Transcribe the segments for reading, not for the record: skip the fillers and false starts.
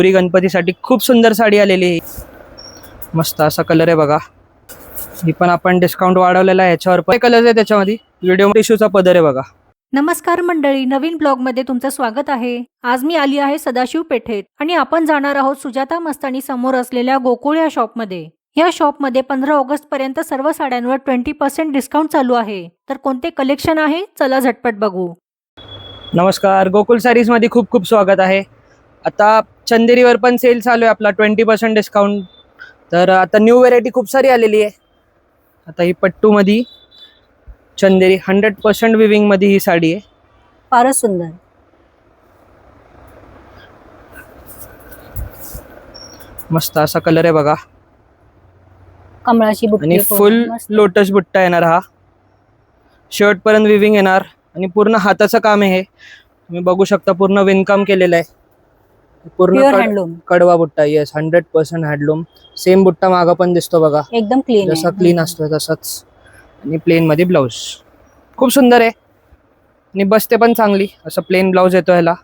गौरी गणपतीसाठी खूप सुंदर साडी आलेली आहे. मस्त असा कलर आहे बघा. ही पण आपण डिस्काउंट वाढवलेला आहे. याच्यावर पण कलर आहे त्याच्यामध्ये. व्हिडिओ टिश्यूचा पदर आहे बघा. नमस्कार मंडळी, नवीन ब्लॉगमध्ये तुमचं स्वागत आहे. आज मी आली आहे सदाशिव पेठेत आणि आपण जाणार आहोत सुजाता मस्तानी समोर असलेल्या गोकुळ या शॉपमध्ये. या शॉपमध्ये 15 ऑगस्ट पर्यंत सर्व साड्यांवर 20% डिस्काउंट चालू आहे. तर कोणते कलेक्शन आहे चला झटपट बघू. नमस्कार, गोकुल सारीज मध्ये खूप खूप स्वागत आहे. आता चंदेरीवर पण सेल चालू आहे आपला 20% डिस्काउंट. तर आता न्यू व्हेरायटी खूप सारी आलेली आहे. आता ही पट्टू मध्ये चंदेरी 100% विविंग मध्ये ही साडी आहे. फारच सुंदर. मस्त असा कलर आहे बघा. कमळाची बुट्टी आणि फुल लोटस बुट्टा येणार. हा शर्ट पर्यंत विविंग येणार आणि पूर्ण हाताचं काम आहे. हे तुम्ही बघू शकता, पूर्ण विणकाम केलेलं आहे. पूर्ण हँडलूम, कडवा बुट्टा. Yes, 100% handloom. सेम बुट्टा मागा पण दिसतो बघा, एकदम क्लीन, जसा क्लीन असतो तसाच. आणि प्लेन मध्ये ब्लाउज खूप सुंदर आहे आणि बसते पण चांगली. असं प्लेन ब्लाउज येतो ह्याला.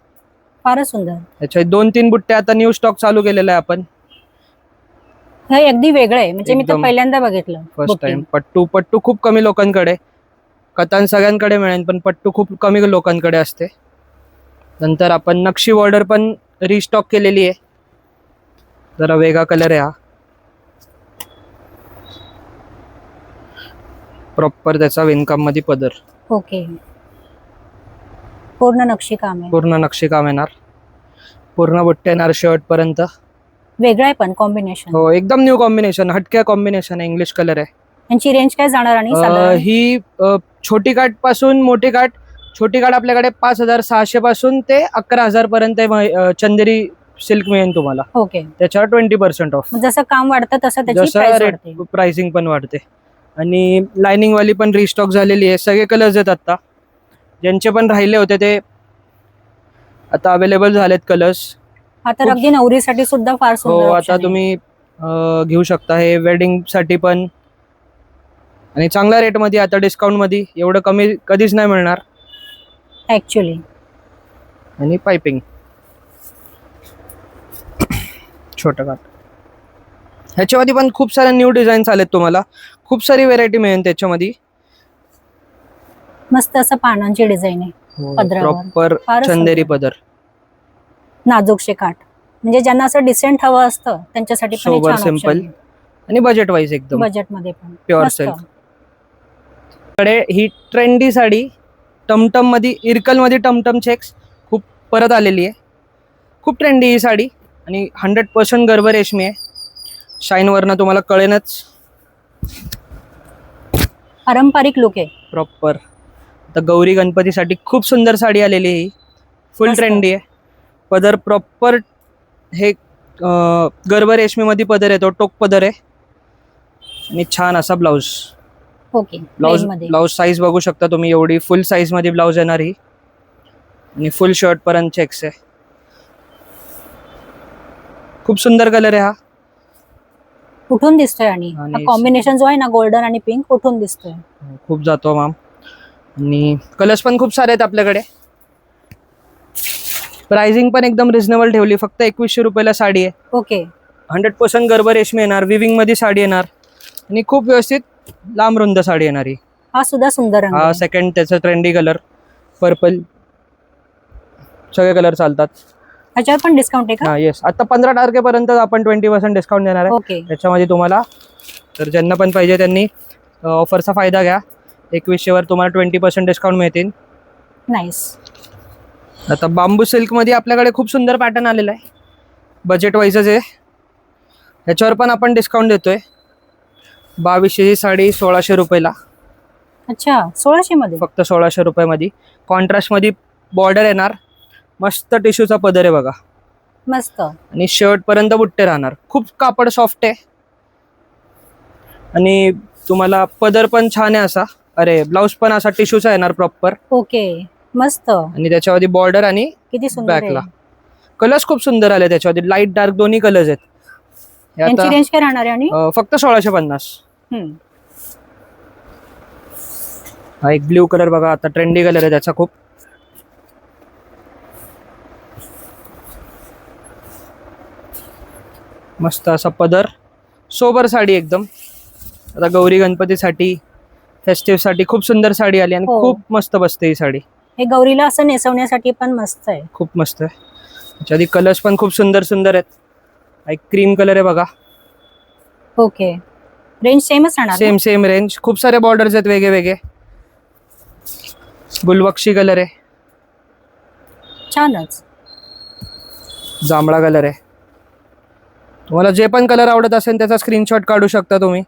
फारच सुंदर. याच्या 2-3 बुट्टे आता न्यू स्टॉक चालू केलेला आहे आपण. हे अगदी वेगळं आहे, म्हणजे मी तर पहिल्यांदा बघितलं फर्स्ट टाइम. पट्टू खूप कमी लोकांकडे. कतान सगळ्यांकडे मिळेल पण पट्टू खूप कमी लोकांकडे असते. नंतर आपण नक्षी बॉर्डर पण रिस्टॉक केलेली आहे. जरा वेगळा कलर आहे हा. प्रॉपर त्याचा विणकाम मध्ये पदर. ओके, पूर्ण नक्षी काम आहे. पूर्ण नक्षी काम येणार. पूर्ण बुट्टे येणार शर्ट पर्यंत. वेगळं आहे पण कॉम्बिनेशन. हो, एकदम न्यू कॉम्बिनेशन, हटक्या कॉम्बिनेशन आहे. इंग्लिश कलर आहे. यांची रेंज काय जाणार आणि साधारण? ही छोटी काठ पासून मोठी काठ. छोटी काठ आपल्याकडे 5600 पासून ते 11000 पर्यंत चंदेरी सिल्क मिळेल तुम्हाला. ओके, त्याच्यावर 20% ऑफ. जसं काम वाढतं तसं त्याची प्राइस वाढते. प्राइसिंग पण वाढते. आणि लाइनिंग वाली पण रिस्टॉक झालेली आहे. सगळे कलर्स आहेत आता. ज्यांचे पण राहिले होते ते आता अवेलेबल झालेत कलर्स. हा तर अगदी नवरीसाठी सुद्धा फार हो, सुंदर आता option आहे. तुम्ही घेऊ शकता. हे वेडिंग साठी पण आणि चांगल्या रेट मध्ये. आता डिस्काउंट मध्ये एवढं कमी कधीच नाही मिळणार ऍक्च्युअली. आणि पाइपिंग छोटं काठ. ह्याच्यामध्ये पण खूप सारे न्यू डिझाईन्स आलेत. तुम्हाला खूप सारी व्हेरायटी मिळेल त्याच्यामध्ये. मस्त असं पानांची डिझाईन आहे पदरावर. प्रॉपर फारच चंदेरी सुंदर. पदर. नाजूकशे काठ, म्हणजे ज्यांना असं डिसेंट हवं असतं त्यांच्यासाठी पण हे सोबर, छान option सिंपल आहे. आणि बजेट वाईज एकदम. बजेट मध्ये पण प्युअर मस्त. सिल्क. कडे ही ट्रेंडी साडी टमटम मध्ये, इरकल मध्ये टमटम चेक्स खूप परत आलेली आहे. खूप ट्रेंडी ही साडी आणि 100% गर्भ रेशमी आहे. शाईन वरनं तुम्हाला कळेनच. पारंपरिक लुक आहे प्रॉपर. आता गौरी गणपतीसाठी खूप सुंदर साडी आलेली आहे. फुल मस्त. ट्रेंडी आहे. पदर प्रॉपर हे गर्भ रेशमी मध्ये पदर येतो. टोक पदर आहे आणि छान असा ब्लाउज. ओके, ब्लाउज साईज बघू शकता तुम्ही. एवढी फुल साईज मध्ये ब्लाउज येणार ही. आणि फुल शर्ट पर्यंत चेक्स आहे. खूप सुंदर कलर आहे हा. उठून दिसतोय आणि कॉम्बिनेशन जो आहे ना, गोल्डन आणि पिंक, उठून दिसतोय. खूप जातो मॅम. आणि कलर्स पण खूप सारे आहेत आपल्याकडे. प्राइसिंग पण एकदम रिझनेबल ठेवली. फक्त 2100 रुपयाला साडी आहे. ओके, 100% गर्भ रेशमी येणार. विविंग मध्ये साडी येणार आणि खूप व्यवस्थित लांब रुंद साडी येणार. हा सुद्धा सुंदर रंग हा आहे. सेकंड त्याचा ट्रेंडी कलर पर्पल. सगळे कलर चालतात. ह्याच्यावर पण डिस्काउंट आहे का? हा, येस. आता 15 तारखेपर्यंत आपण 20% डिस्काउंट देणार आहे. ओके, त्याच्यामध्ये तुम्हाला, तर ज्यांना पण पाहिजे त्यांनी ऑफरचा फायदा घ्या. 2100 वर तुम्हाला 20% डिस्काउंट मिळतील. नाईस. आता बांबू सिल्क मध्ये आपल्याकडे खूप सुंदर पॅटर्न आलेला आहे. बजेट वाईजच आहे. ह्याच्यावर पण आपण डिस्काउंट देतोय. 2200 ही साडी 1600 रुपयाला. अच्छा, 1600 मध्ये. फक्त 1600 रुपयामध्ये. कॉन्ट्रास्ट मध्ये बॉर्डर येणार. मस्त टिश्यूचा पदर आहे बघा. मस्त. आणि शर्ट पर्यंत बुट्टे राहणार. खूप कापड सॉफ्ट आहे आणि तुम्हाला पदर पण छान आहे असा. अरे, ब्लाउज पण असा टिश्यूचा येणार प्रॉपर. ओके, मस्त. आणि त्याच्यामध्ये बॉर्डर आणि किती सुंदर बॅकला आहे. कलर्स खूप सुंदर आले. त्याच्यामध्ये लाईट डार्क दोन्ही कलर्स आहेत. यांची रेंज काय राहणार आहे? आणि फक्त 1650. हा एक ब्ल्यू कलर बघा. आता ट्रेंडी कलर आहे त्याचा खूप. मस्त असा पदर, सोबर साडी एकदम. आता गौरी गणपतीसाठी, फेस्टिव्हसाठी खूप सुंदर साडी आली आणि हो. खूप मस्त बसते ही साडी. हे गौरीला असं नेसवण्यासाठी पण मस्त आहे. खूप मस्त आहे. त्याच्या आधी कलर्स पण खूप सुंदर सुंदर आहेत. एक क्रीम कलर आहे बघा. ओके, रेंज सेमच राहणार ना? Same range. खूप सारे बॉर्डर्स आहेत वेगळे वेगळे. गुलबक्षी कलर आहे, छानच. जांभळा कलर आहे. तुम्हाला जे पण कलर आवडत असेल त्याचा स्क्रीनशॉट काढू शकता तुम्ही.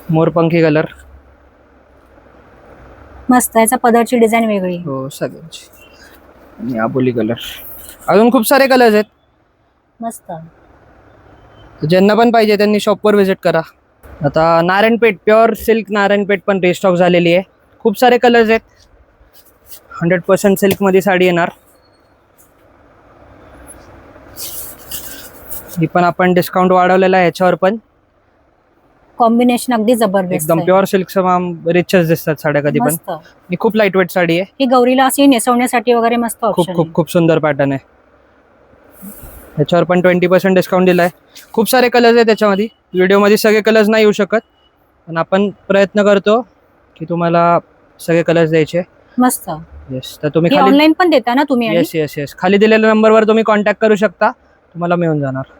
मोरपंखी कलर. मस्त, याचा पदरची डिझाईन वेगळी. हो सगळ्यांची. आणि आबोली कलर. अजून खूप सारे कलर्स आहेत. मस्त. ज्यांना पण पाहिजे त्यांनी शॉपवर व्हिजिट करा. आता नारायणपेठ, प्युअर सिल्क नारायणपेठ पण रिस्टॉक झालेली आहे. खूप सारे कलर्स आहेत. 100% सिल्कमध्ये साडी येणार. ही पण आपण डिस्काउंट वाढवलेला आहे याच्यावर पण. कॉम्बिनेशन अगदी जबरदस्त एकदम आहे. प्युअर सिल्क रिचच दिसतात साड्या कधी पण. मस्त. ही खूप लाईट वेट साडी आहे. ही गौरीला अशी नेसवण्यासाठी वगैरे मस्त खूप ऑप्शन खूप खूप सुंदर पॅटर्न आहे. याच्यावर पण 20% डिस्काउंट दिलाय. खूप सारे कलर्स आहेत त्याच्यामध्ये. व्हिडिओमध्ये सगळे कलर्स नाही येऊ शकत, पण आपण प्रयत्न करतो की तुम्हाला सगळे कलर्स द्यायचे. मस्त. येस. तर तुम्ही हे खाली ऑनलाईन पण देता ना तुम्ही? आणि येस खाली दिलेल्या नंबरवर तुम्ही कॉन्टॅक्ट करू शकता, तुम्हाला मिळून जाणार.